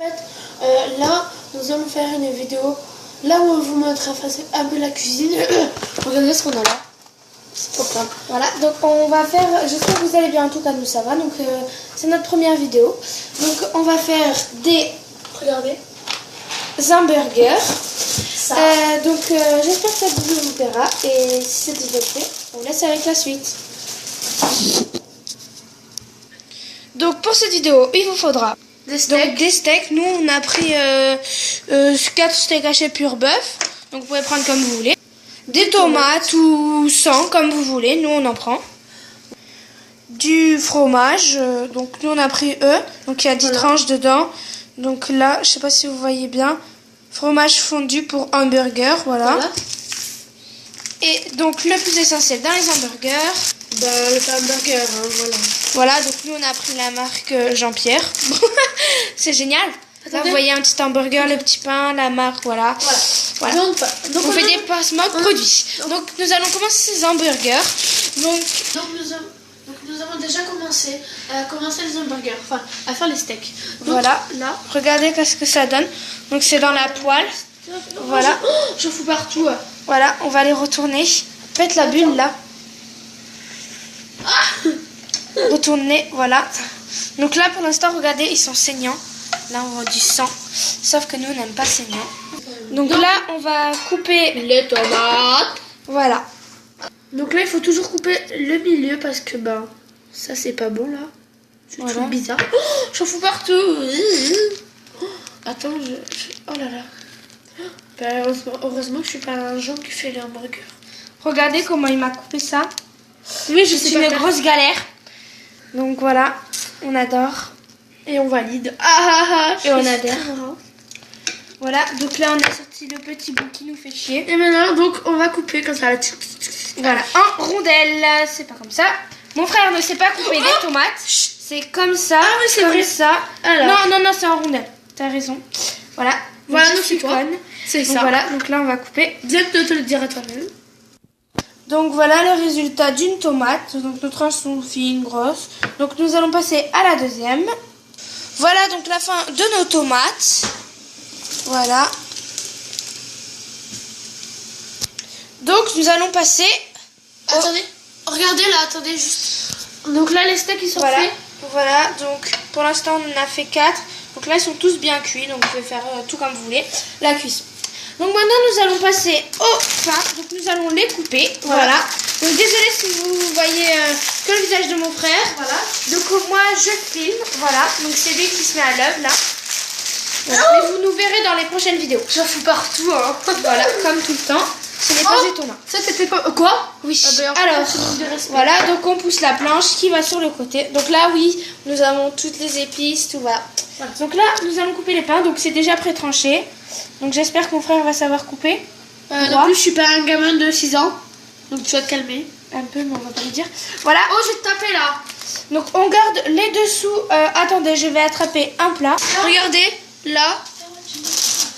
En fait, là, nous allons faire une vidéo là où on vous montrera un peu la cuisine. Regardez ce qu'on a là. C'est trop plein. Voilà, donc on va faire, j'espère que vous allez bien, en tout cas nous ça va. Donc c'est notre première vidéo. Donc on va faire des, regardez, hamburgers. Donc j'espère que cette vidéo vous plaira. Et si c'est déjà fait, on laisse avec la suite. Donc pour cette vidéo, il vous faudra des steaks. Nous on a pris 4 steaks hachés pur bœuf. Donc vous pouvez prendre comme vous voulez. Des tomates ou sans comme vous voulez. Nous on en prend. Du fromage. Donc nous on a pris donc il y a 10 tranches dedans. Donc là, je sais pas si vous voyez bien. Fromage fondu pour hamburger. Voilà. Et donc le plus essentiel dans les hamburgers. Le hamburger, hein, voilà. Voilà, donc nous on a pris la marque Jean-Pierre. C'est génial. Là, vous voyez un petit hamburger, le petit pain, la marque, voilà. Donc on fait des placements de produits. Donc nous allons commencer ces hamburgers. Donc nous avons déjà commencé les hamburgers, enfin à faire les steaks. Donc, voilà, là, regardez qu'est-ce que ça donne. Donc c'est dans la poêle. Voilà. Je fous partout. Voilà, on va les retourner. Faites la bulle là. Retournez, voilà. Donc là pour l'instant, regardez, ils sont saignants. Là on voit du sang. Sauf que nous on n'aime pas saignant. Donc là on va couper les tomates. Voilà. Donc là il faut toujours couper le milieu parce que ça c'est pas bon là. C'est tout bizarre. J'en fous partout. Attends, oh là là. Heureusement que je suis pas un genre qui fait les hamburgers. Regardez comment il m'a coupé ça. Oui, c'est une grosse galère. Donc voilà, on adore. Et on valide. Et on adore. Voilà, donc là on a sorti le petit bout qui nous fait chier. Et maintenant, donc on va couper comme ça. Voilà, en rondelles. C'est pas comme ça. Mon frère ne sait pas couper des tomates. C'est comme ça. Ah oui, c'est vrai. Ça. Alors. Non, c'est en rondelles. T'as raison. Voilà. Voilà, nous c'est quoi. C'est ça. Voilà, donc là on va couper. Bien de te le dire à toi-même. Donc voilà le résultat d'une tomate. Donc nos tranches sont fines, grosses. Donc nous allons passer à la deuxième. Voilà donc la fin de nos tomates. Voilà. Donc nous allons passer. Attendez, regardez là, attendez juste. Donc là les steaks ils sont faits. Voilà, donc pour l'instant on en a fait 4. Donc là ils sont tous bien cuits. Donc vous pouvez faire tout comme vous voulez. La cuisson. Donc maintenant nous allons passer au pain. Donc nous allons les couper. Voilà. Donc désolé si vous voyez que le visage de mon frère. Voilà. Donc moi je filme. Voilà. Donc c'est lui qui se met à l'œuvre là. Mais vous nous verrez dans les prochaines vidéos. J'en fous partout. Hein. Voilà, comme tout le temps. Ce n'est pas étonnant. Ça c'était quoi? Oui. Alors voilà. Donc on pousse la planche qui va sur le côté. Donc là oui, nous avons toutes les épices, tout va. Voilà. Donc là nous allons couper les pains. Donc c'est déjà pré-tranché. Donc j'espère que mon frère va savoir couper. Non plus, je suis pas un gamin de 6 ans. Donc tu vas te calmer. Un peu, mais on va pas le dire. Voilà. Oh, je vais te taper là. Donc on garde les dessous. Attendez, je vais attraper un plat. Regardez, là.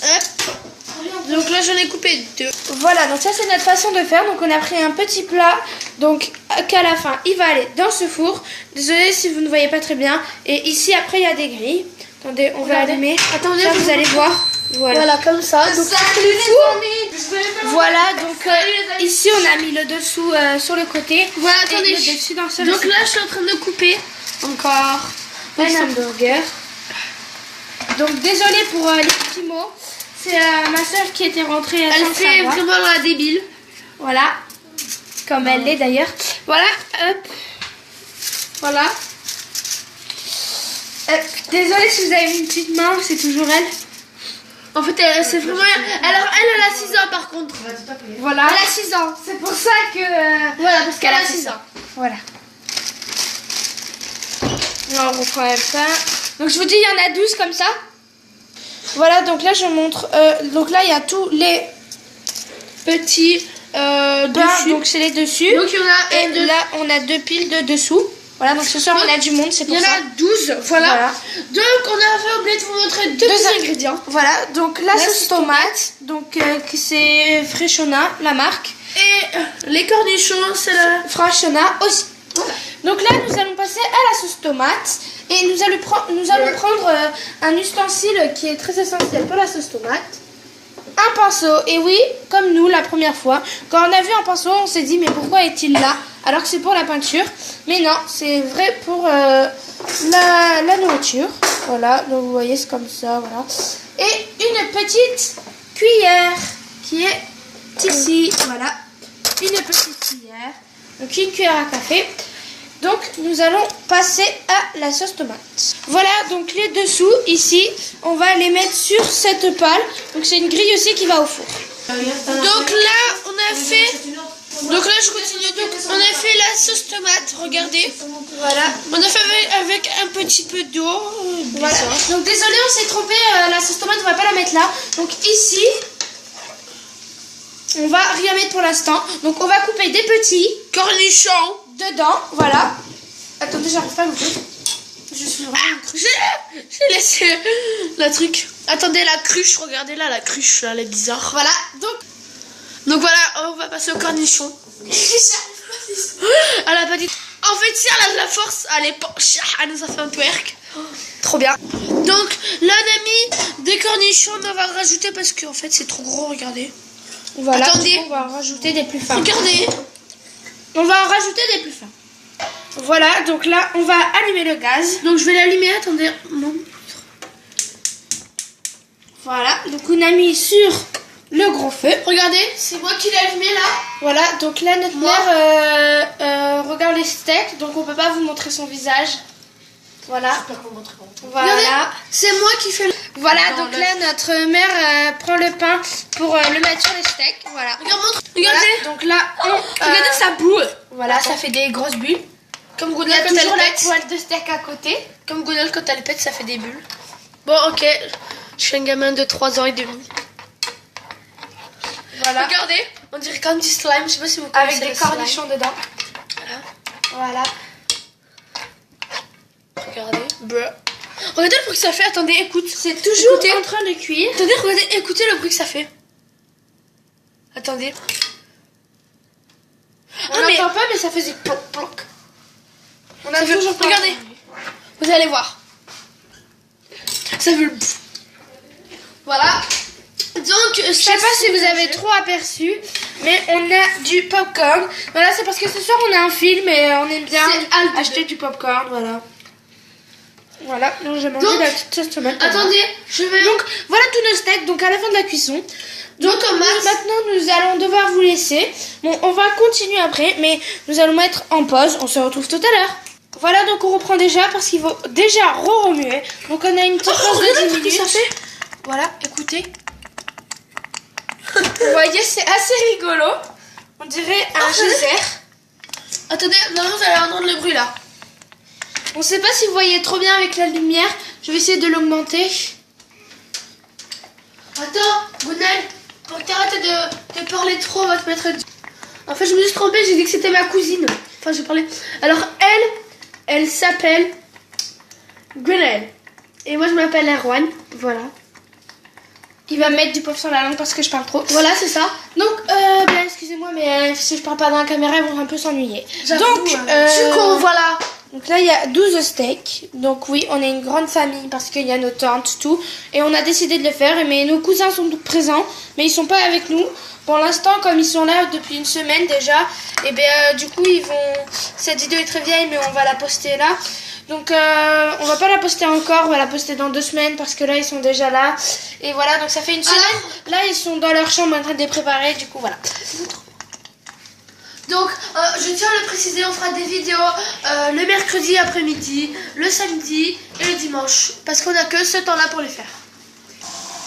Hop. Donc là, j'en ai coupé 2. Voilà, donc ça c'est notre façon de faire. Donc on a pris un petit plat. Donc qu'à la fin, il va aller dans ce four. Désolée si vous ne voyez pas très bien. Et ici, après, il y a des grilles. Attendez, on va allumer. Attendez, ça, vous allez voir. Voilà, comme ça. Donc voilà, donc ici on a mis le dessous sur le côté. Voilà, attendez. Le dessus dans ce donc là je suis en train de couper encore un hamburger. Donc désolé pour les petits mots. C'est ma soeur qui était rentrée. Elle fait vraiment la débile. Voilà, comme elle l'est d'ailleurs. Voilà, hop. Voilà. Désolé si vous avez une petite main, c'est toujours elle. En fait, c'est vraiment... Alors, elle a 6 ans par contre. Voilà. Elle a 6 ans. C'est pour ça que... Voilà, parce qu'elle a 6 ans. Voilà. Alors, on reprend même ça. Donc, je vous dis, il y en a 12 comme ça. Voilà, donc là, je montre... donc là, il y a tous les petits dessus. Donc, c'est les dessus. Donc, il y en a... Et là, on a 2 piles de dessous. Voilà, donc ce soir on a du monde, c'est pour ça. Il y en a 12, voilà. Donc on a oublié de vous montrer deux ingrédients. Voilà, donc la sauce tomate, donc c'est Freshona, la marque. Et les cornichons, c'est la Freshona aussi. Voilà. Donc là nous allons passer à la sauce tomate. Et nous allons prendre un ustensile qui est très essentiel pour la sauce tomate. Un pinceau. Et oui, comme nous la première fois, quand on a vu un pinceau, on s'est dit mais pourquoi est-il là? Alors que c'est pour la peinture. Mais non, c'est vrai pour la nourriture. Voilà, donc vous voyez c'est comme ça, voilà. Et une petite cuillère qui est ici, voilà. Une petite cuillère, donc une cuillère à café. Donc nous allons passer à la sauce tomate. Voilà, donc les dessous ici, on va les mettre sur cette pâle. Donc c'est une grille aussi qui va au four. Donc là on a fait, donc là je continue. Donc on a fait la sauce tomate, regardez. Voilà. On a fait avec un petit peu d'eau. Voilà. Donc désolé, on s'est trompé, la sauce tomate on va pas la mettre là. Donc ici, on va rien mettre pour l'instant. Donc on va couper des petits cornichons dedans, voilà. Attendez, j'arrive pas à l'ouvrir. Je suis vraiment cruche. J'ai laissé la truc. Attendez, la cruche, regardez là, la cruche, là, elle est bizarre. Voilà, donc voilà, on va passer au cornichon. Elle a pas dit. En fait, si elle a de la force, elle nous a fait un twerk. Trop bien. Donc là, on a mis des cornichons, mais on va rajouter parce qu'en fait, c'est trop gros, regardez. Voilà, attendez, on va rajouter des plus fins. Regardez. On va en rajouter des plus fins. Voilà, donc là, on va allumer le gaz. Donc je vais l'allumer, attendez. Non. Voilà, donc on a mis sur le gros feu. Regardez, c'est moi qui l'ai allumé là. Voilà, donc là, notre mère regarde les steaks. Donc on peut pas vous montrer son visage. Voilà. Voilà. C'est moi qui fais le... Voilà, donc là, notre mère prend le pain pour le mettre sur les steaks. Voilà. Regardez. Voilà. Donc là, regardez, ça boue. Voilà, ça fait des grosses bulles. Comme Gonal quand elle pète. Poêle de steak à côté. Comme Gonal quand elle pète, ça fait des bulles. Bon, ok. Je suis un gamin de 3 ans et demi. Voilà. Regardez, on dirait comme du slime. Je sais pas si vous connaissez. Avec des cornichons dedans. Voilà. Regardez. Regardez le bruit que ça fait. Attendez, écoute. C'est toujours en train de cuire. Attendez, regardez, écoutez le bruit que ça fait. Attendez. On n'entend pas, mais ça faisait ploc ploc. On a toujours pas. Regardez. Vous allez voir. Ça fait le... Voilà. Donc, je sais pas si vous avez trop aperçu, mais on a du popcorn. Voilà, c'est parce que ce soir on a un film et on aime bien acheter du popcorn. Voilà. Voilà, donc j'ai mangé la petite sauce tomate. Attendez, je vais... Donc, voilà tous nos steaks, donc à la fin de la cuisson. Donc, maintenant, nous allons devoir vous laisser. Bon, on va continuer après, mais nous allons mettre en pause. On se retrouve tout à l'heure. Voilà, donc on reprend déjà parce qu'il faut déjà remuer. Donc, on a une petite pause de 10 minutes. Ça fait. Voilà, écoutez. Vous voyez, c'est assez rigolo. On dirait un geyser. Attendez, normalement, vous allez entendre le bruit là. On sait pas si vous voyez trop bien avec la lumière. Je vais essayer de l'augmenter. Attends, Gonal, pour que t'arrêtes de parler trop, on va te mettre... En fait, je me suis trompée, j'ai dit que c'était ma cousine. Enfin, j'ai parlé... Alors, elle s'appelle Gonal. Et moi, je m'appelle Erwan. Voilà. Il va me mettre du poivre sur la langue parce que je parle trop. Voilà, c'est ça. Donc, bien, excusez-moi, mais si je parle pas dans la caméra, ils vont un peu s'ennuyer. Donc, voilà. Donc là, il y a 12 steaks. Donc oui, on est une grande famille parce qu'il y a nos tantes, tout. Et on a décidé de le faire. Mais nos cousins sont présents, mais ils sont pas avec nous. Pour l'instant, comme ils sont là depuis une semaine déjà, et bien du coup, ils vont... Cette vidéo est très vieille, mais on va la poster là. Donc on va pas la poster encore, on va la poster dans 2 semaines parce que là, ils sont déjà là. Et voilà, donc ça fait une semaine. Là, ils sont dans leur chambre en train de les préparer. Du coup, voilà. Donc, je tiens à le préciser, on fera des vidéos le mercredi après-midi, le samedi et le dimanche. Parce qu'on n'a que ce temps-là pour les faire.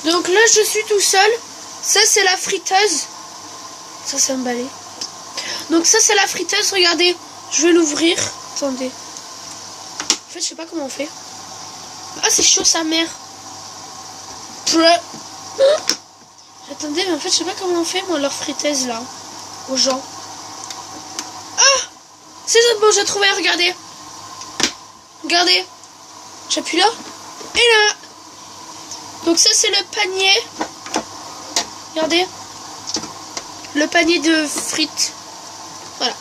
Donc là, je suis tout seul. Ça, c'est la friteuse. Ça, c'est un balai. Donc ça, c'est la friteuse. Regardez, je vais l'ouvrir. Attendez. En fait, je sais pas comment on fait. Ah, c'est chaud, sa mère. Attendez, mais en fait, je sais pas comment on fait, moi, leur friteuse, là. Aux gens. C'est bon, j'ai trouvé, regardez. Regardez. J'appuie là. Et là. Donc ça, c'est le panier. Regardez. Le panier de frites. Voilà.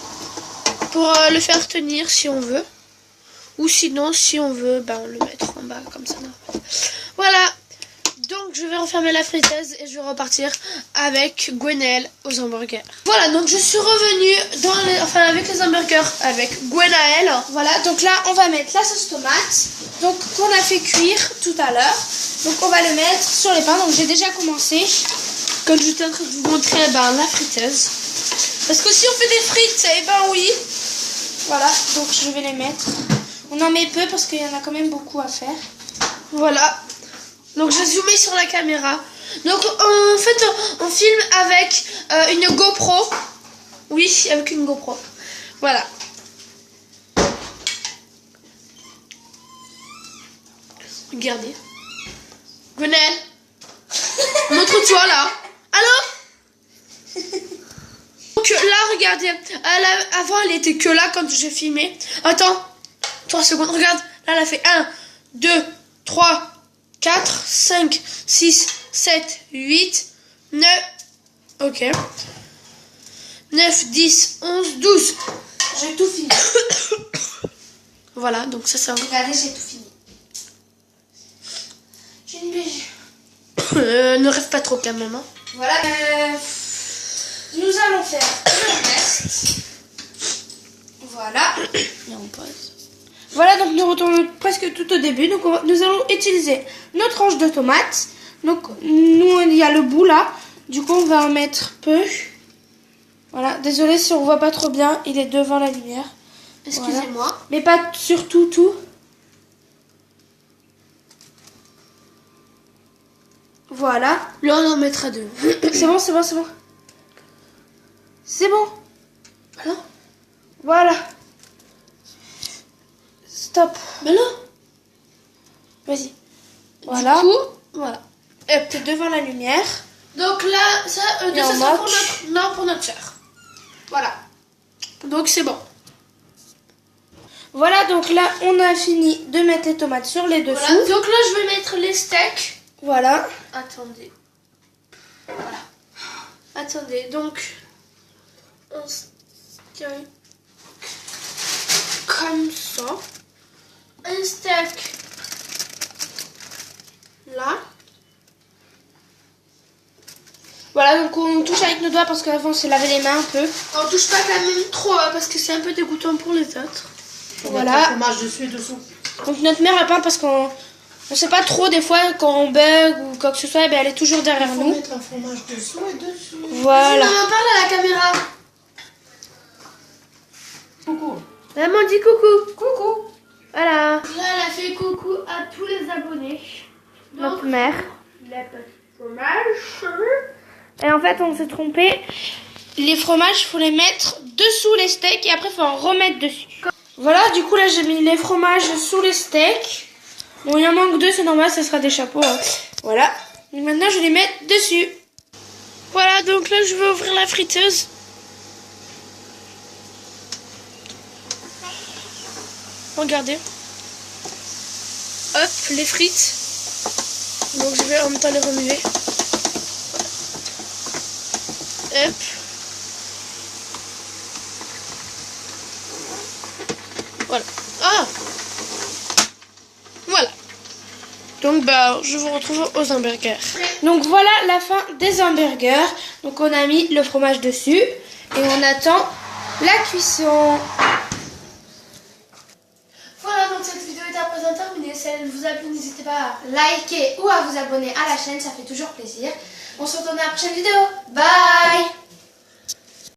Pour le faire tenir si on veut. Ou sinon, si on veut, ben, on le mettre en bas comme ça. Voilà. Donc je vais refermer la friteuse et je vais repartir avec Gwenaëlle aux hamburgers. Voilà, donc je suis revenue avec les hamburgers avec Gwenaëlle. Voilà, donc là on va mettre la sauce tomate, donc qu'on a fait cuire tout à l'heure. Donc on va le mettre sur les pains. Donc j'ai déjà commencé, comme j'étais en train de vous montrer, la friteuse. Parce que si on fait des frites, eh ben oui. Voilà, donc je vais les mettre. On en met peu parce qu'il y en a quand même beaucoup à faire. Voilà. Donc j'ai zoomé sur la caméra. Donc en fait on filme avec une GoPro. Oui, avec une GoPro. Voilà. Regardez. Gwenaëlle. Montre-toi là. Allô? Donc là regardez. Avant elle était que là quand j'ai filmé. Attends. 3 secondes. Regarde. Là elle a fait 1, 2, 3, 4, 5, 6, 7, 8, 9, ok, 9, 10, 11, 12. J'ai tout fini. Voilà, donc ça c'est un... Regardez, j'ai tout fini. J'ai une BG. Ne rêve pas trop quand même. Hein. Voilà, nous allons faire le reste. Voilà. Et on pose. Voilà, donc nous retournons presque tout au début. Donc nous allons utiliser notre tranche de tomate. Donc nous, il y a le bout là. Du coup, on va en mettre peu. Voilà, désolé si on voit pas trop bien. Il est devant la lumière. Excusez-moi. Voilà. Mais pas sur tout. Voilà. Là, on en mettra 2. C'est bon. C'est bon. Voilà. Voilà. Stop. Mais là. Vas-y. Voilà. Du coup, voilà. T'es devant la lumière. Donc là, ça sera pour notre soeur. Voilà. Donc c'est bon. Voilà, donc là, on a fini de mettre les tomates sur les dessous. Voilà. Donc là, je vais mettre les steaks. Voilà. Attendez. Voilà. Attendez, donc... On steak. Comme ça. Un steak. Là. Voilà, donc on touche avec nos doigts parce qu'avant, on s'est lavé les mains un peu. On touche pas quand même trop, hein, parce que c'est un peu dégoûtant pour les autres. Voilà. Le fromage dessus et dessous. Donc notre mère a peint parce qu'on sait pas trop des fois quand on bug ou quoi que ce soit, elle est toujours derrière Il faut nous. mettre un fromage dessous et dessus. Voilà. Maman parle à la caméra. Coucou. Maman dit coucou. Coucou. Voilà. Là, elle a fait coucou à tous les abonnés. Notre mère. Le fromage. Et en fait, on s'est trompé. Les fromages, il faut les mettre dessous les steaks et après, il faut en remettre dessus. Voilà, du coup, là, j'ai mis les fromages sous les steaks. Bon, il en manque 2, c'est normal, ça sera des chapeaux. Hein. Voilà. Et maintenant, je vais les mettre dessus. Voilà, donc là, je vais ouvrir la friteuse. Regardez. Hop, les frites. Donc, je vais en même temps les remuer. Hop. Voilà. Ah! Voilà. Donc, je vous retrouve aux hamburgers. Donc, voilà la fin des hamburgers. Donc, on a mis le fromage dessus. Et on attend la cuisson. Voilà, donc cette vidéo est à présent terminée. Si elle vous a plu, n'hésitez pas à liker ou à vous abonner à la chaîne. Ça fait toujours plaisir. On se retrouve dans la prochaine vidéo. Bye!